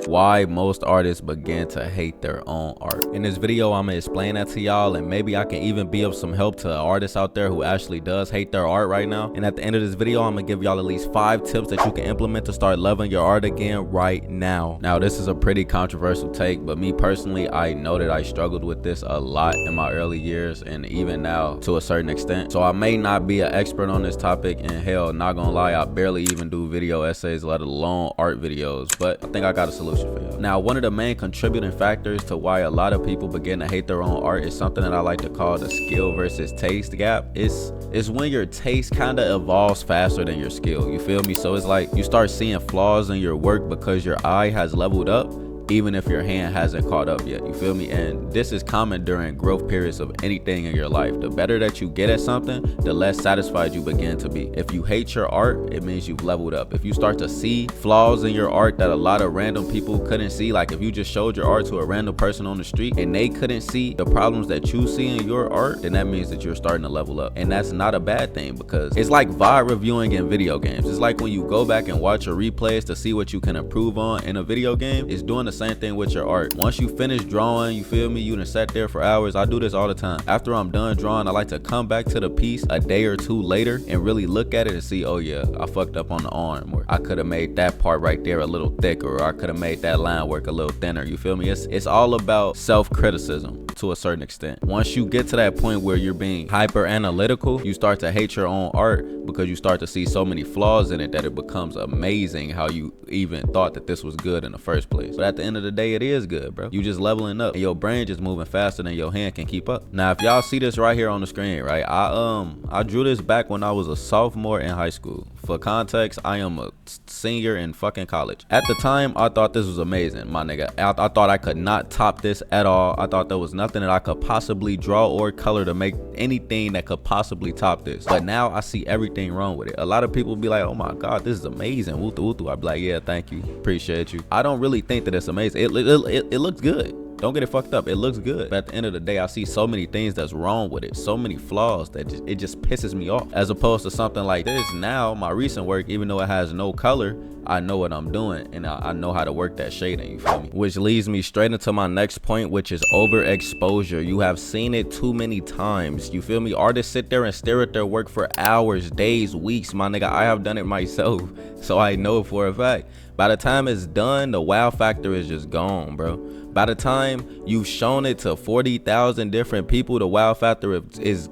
Why most artists begin to hate their own art. In this video, I'm gonna explain that to y'all, and maybe I can even be of some help to artists out there who actually does hate their art right now. And at the end of this video, I'm gonna give y'all at least 5 tips that you can implement to start loving your art again right now. Now, this is a pretty controversial take, but me personally, I know that I struggled with this a lot in my early years and even now to a certain extent. So I may not be an expert on this topic, and hell, not gonna lie, I barely even do video essays, let alone art videos, but I think I got a solution for you. Now, one of the main contributing factors to why a lot of people begin to hate their own art is something that I like to call the skill versus taste gap. It's when your taste kind of evolves faster than your skill, you feel me? So it's like you start seeing flaws in your work because your eye has leveled up, even if your hand hasn't caught up yet, you feel me? And this is common during growth periods of anything in your life. The better that you get at something, the less satisfied you begin to be. If you hate your art, it means you've leveled up. If you start to see flaws in your art that a lot of random people couldn't see, like if you just showed your art to a random person on the street and they couldn't see the problems that you see in your art, then that means that you're starting to level up. And that's not a bad thing, because it's like VOD reviewing in video games. It's like when you go back and watch your replays to see what you can improve on in a video game, it's doing the same thing with your art. Once you finish drawing, you feel me, you done sat there for hours. I do this all the time. After I'm done drawing, I like to come back to the piece a day or two later and really look at it and see, oh yeah, I fucked up on the arm, or I could have made that part right there a little thicker, or I could have made that line work a little thinner, you feel me? It's all about self-criticism to a certain extent. Once you get to that point where you're being hyper analytical, you start to hate your own art because you start to see so many flaws in it that it becomes amazing how you even thought that this was good in the first place. But at the end of the day, it is good, bro. You just leveling up and your brain just moving faster than your hand can keep up. Now, if y'all see this right here on the screen, right, I drew this back when I was a sophomore in high school. For context, I am a senior in fucking college. At the time, I thought this was amazing, my nigga. I thought I could not top this at all. I thought there was nothing that I could possibly draw or color to make anything that could possibly top this. But now I see everything wrong with it. A lot of people be like, oh my God, this is amazing. Woo woo. I'd be like, yeah, thank you. Appreciate you. I don't really think that it's amazing. It looks good. Don't get it fucked up. It looks good. But at the end of the day, I see so many things that's wrong with it. So many flaws that it just pisses me off. As opposed to something like this. Now, my recent work, even though it has no color, I know what I'm doing, and I know how to work that shading, you feel me? Which leads me straight into my next point, which is overexposure. You have seen it too many times, you feel me? Artists sit there and stare at their work for hours, days, weeks, my nigga. I have done it myself, so I know for a fact. By the time it's done, the wow factor is just gone, bro. By the time you've shown it to 40,000 different people, the wow factor is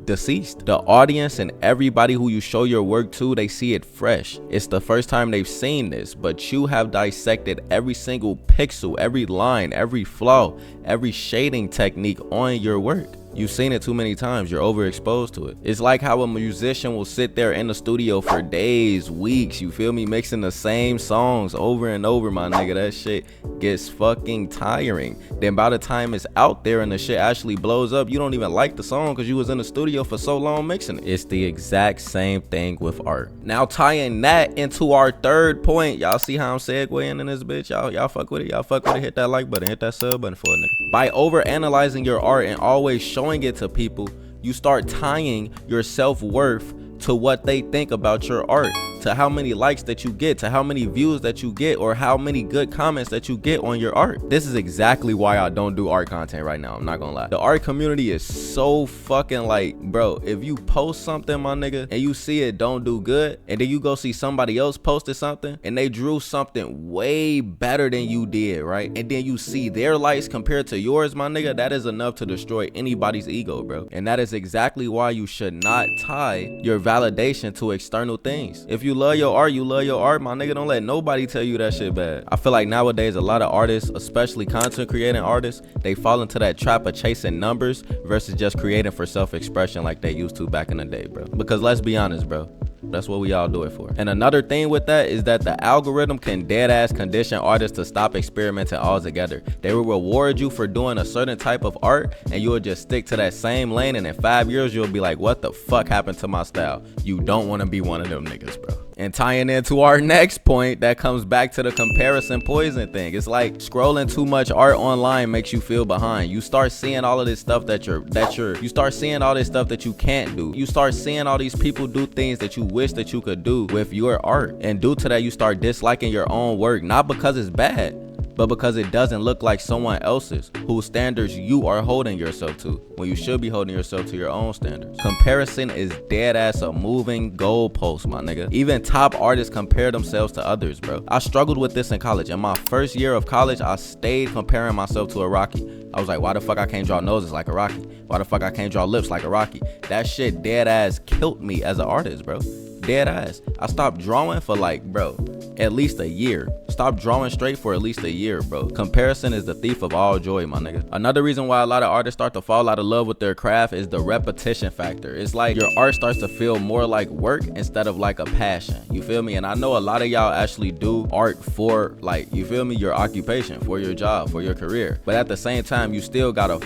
deceased. The audience and everybody who you show your work to, they see it fresh. It's the first time they've seen this, but you have dissected every single pixel, every line, every flaw, every shading technique on your work. You've seen it too many times. You're overexposed to it. It's like how a musician will sit there in the studio for days, weeks, you feel me, mixing the same songs over and over, my nigga. That shit gets fucking tiring. Then by the time it's out there and the shit actually blows up, you don't even like the song because you was in the studio for so long mixing it. It's the exact same thing with art. Now, tying that into our third point, y'all see how I'm segueing in this bitch? Y'all fuck with it. Y'all fuck with it. Hit that like button. Hit that sub button for a nigga. By over-analyzing your art and always showing it to people, you start tying your self-worth to what they think about your art, to how many likes that you get, to how many views that you get, or how many good comments that you get on your art. This is exactly why I don't do art content right now. I'm not gonna lie. The art community is so fucking like, bro, if you post something, my nigga, and you see it don't do good, and then you go see somebody else posted something and they drew something way better than you did, right? And then you see their likes compared to yours, my nigga, that is enough to destroy anybody's ego, bro. And that is exactly why you should not tie your validation to external things. If you love your art, you love your art, my nigga. Don't let nobody tell you that shit bad. I feel like nowadays a lot of artists, especially content creating artists, they fall into that trap of chasing numbers versus just creating for self-expression like they used to back in the day, bro. Because let's be honest, bro, that's what we all do it for. And another thing with that is that the algorithm can dead ass condition artists to stop experimenting altogether. They will reward you for doing a certain type of art and you'll just stick to that same lane, and in 5 years you'll be like, what the fuck happened to my style? You don't want to be one of them niggas, bro. And tying into our next point, that comes back to the comparison poison thing. It's like scrolling too much art online makes you feel behind. You start seeing all of this stuff you start seeing all this stuff that you can't do. You start seeing all these people do things that you wish that you could do with your art. And due to that, you start disliking your own work, not because it's bad, but because it doesn't look like someone else's, whose standards you are holding yourself to, when you should be holding yourself to your own standards. Comparison is dead ass a moving goalpost, my nigga. Even top artists compare themselves to others, bro. I struggled with this in college. In my first year of college, I stayed comparing myself to a Rocky. I was like, why the fuck I can't draw noses like a Rocky? Why the fuck I can't draw lips like a Rocky? That shit dead ass killed me as an artist, bro. Dead ass. I stopped drawing for like, bro, at least a year. Stop drawing straight for at least a year, bro. Comparison is the thief of all joy, my nigga. Another reason why a lot of artists start to fall out of love with their craft is the repetition factor. It's like your art starts to feel more like work instead of like a passion. You feel me? And I know a lot of y'all actually do art for, like, you feel me, your occupation, for your job, for your career. But at the same time, you still gotta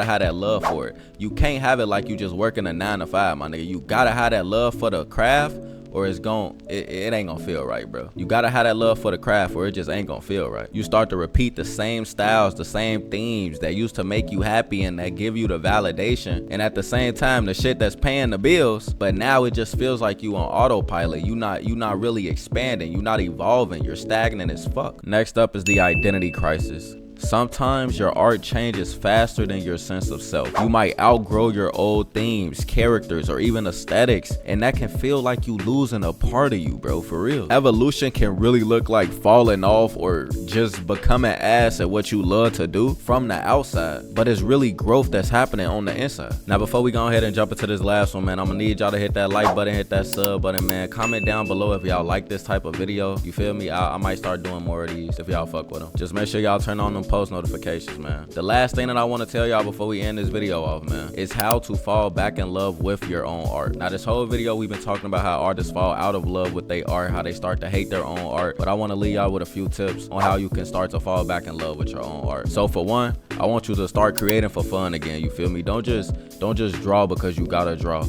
have that love for it. You can't have it like you just working a 9 to 5, my nigga. You gotta have that love for the craft, or it ain't gonna feel right, bro. You gotta have that love for the craft, or it just ain't gonna feel right. You start to repeat the same styles, the same themes that used to make you happy and that give you the validation, and at the same time the shit that's paying the bills, but now it just feels like you on autopilot. You not really expanding, you not evolving, you're stagnant as fuck. Next up is the identity crisis. Sometimes your art changes faster than your sense of self. You might outgrow your old themes, characters, or even aesthetics, and that can feel like you losing a part of you, bro, for real. Evolution can really look like falling off or just becoming ass at what you love to do from the outside, but it's really growth that's happening on the inside. Now, before we go ahead and jump into this last one, man, I'm gonna need y'all to hit that like button, hit that sub button, man. Comment down below if y'all like this type of video. You feel me? I might start doing more of these if y'all fuck with them. Just make sure y'all turn on them post notifications, man. The last thing that I want to tell y'all before we end this video off, man, is how to fall back in love with your own art. Now, this whole video we've been talking about how artists fall out of love with their art, how they start to hate their own art, but I want to leave y'all with a few tips on how you can start to fall back in love with your own art. So for one, I want you to start creating for fun again. You feel me? Don't just draw because you gotta draw.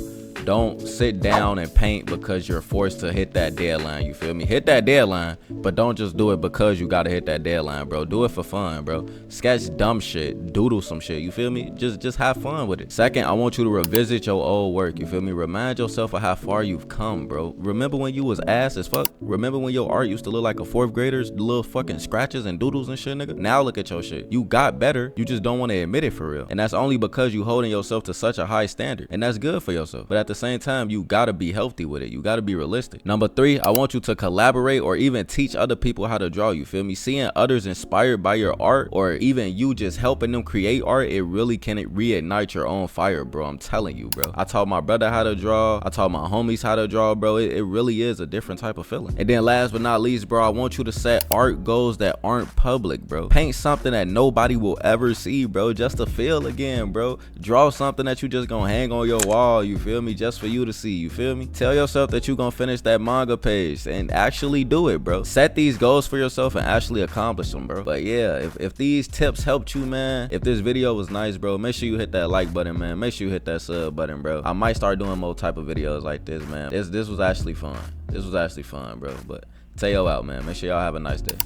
Don't sit down and paint because you're forced to hit that deadline. You feel me? Hit that deadline, but don't just do it because you gotta hit that deadline, bro. Do it for fun, bro. Sketch dumb shit, doodle some shit. You feel me? Just have fun with it. Second, I want you to revisit your old work. You feel me? Remind yourself of how far you've come, bro. Remember when you was ass as fuck? Remember when your art used to look like a 4th grader's little fucking scratches and doodles and shit, nigga? Now look at your shit. You got better. You just don't want to admit it for real. And that's only because you holding yourself to such a high standard. And that's good for yourself. But at the same time, you gotta be healthy with it. You gotta be realistic. Number 3, I want you to collaborate or even teach other people how to draw. You feel me? Seeing others inspired by your art, or even you just helping them create art, it really can reignite your own fire, bro. I'm telling you, bro. I taught my brother how to draw. I taught my homies how to draw, bro. It really is a different type of feeling. And then last but not least, bro, I want you to set art goals that aren't public, bro. Paint something that nobody will ever see, bro, just to feel again, bro. Draw something that you just gonna hang on your wall, you feel me, just for you to see. You feel me? Tell yourself that you gonna finish that manga page and actually do it, bro. Set these goals for yourself and actually accomplish them, bro. But yeah, if these tips helped you, man, if this video was nice, bro, make sure you hit that like button, man. Make sure you hit that sub button, bro. I might start doing more type of videos like this, man. This was actually fun. This was actually fun, bro. But Tayyoo out, man. Make sure y'all have a nice day.